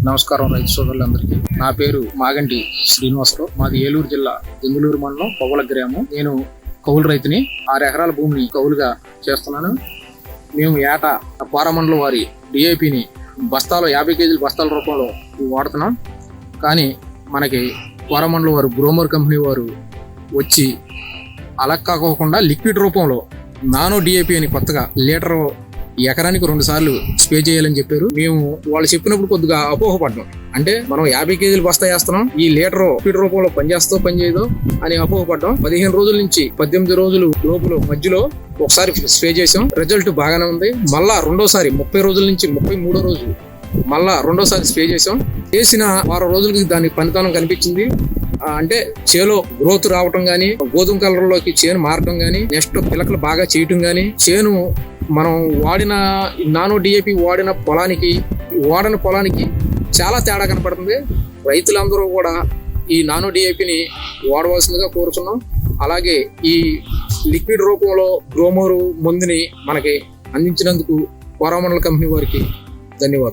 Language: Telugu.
నమస్కారం రైతు సోదరులందరికీ. నా పేరు మాగంటి శ్రీనివాసరావు. మాది ఏలూరు జిల్లా దెందులూరు మండలం పొవ్వల గ్రామం. నేను కౌలు రైతుని. 6 ఎకరాల భూమిని కౌలుగా చేస్తున్నాను. మేము ఏటా కోరమండల వారి డిఏపిని బస్తాలో 50 కేజీల బస్తాల రూపంలో వాడుతున్నాం. కానీ మనకి కోరమండల వారు గ్రోమర్ కంపెనీ వారు వచ్చి అలా కాకోకుండా లిక్విడ్ రూపంలో నానో డిఏపి అని కొత్తగా లీటర్ ఎకరానికి 2 సార్లు స్ప్రే చేయాలని చెప్పారు. మేము వాళ్ళు చెప్పినప్పుడు కొద్దిగా అపోహపడ్డాం. అంటే మనం 50 కేజీలు బస్తా వేస్తున్నాం, ఈ లీటర్ లిక్విడ్ రూపంలో పనిచేయదో అని అపోహపడ్డాం. 15 రోజుల నుంచి 18 రోజులు లోపల మధ్యలో ఒకసారి స్ప్రే చేసాం. రిజల్ట్ బాగానే ఉంది. మళ్ళా రెండోసారి 30 రోజుల నుంచి 33 రోజు మళ్ళా రెండోసారి స్ప్రే చేసాం. చేసిన 6 రోజులకి దాని పనితనం కనిపించింది. అంటే చేలో గ్రోత్ రావటం గానీ, గోధుమ కలర్ లోకి చేను మారటం గానీ, నెక్స్ట్ పిలకలు బాగా చేయటం గానీ, చేను మనం వాడిన నానో డిఏపి వాడిన పొలానికి చాలా తేడా కనపడుతుంది. రైతులందరూ కూడా ఈ నానో డిఏపిని వాడవలసిందిగా కోరుతున్నాం. అలాగే ఈ లిక్విడ్ రూపంలో గ్రోమోరు మందుని మనకి అందించినందుకు కోరమండల కంపెనీ వారికి ధన్యవాదాలు.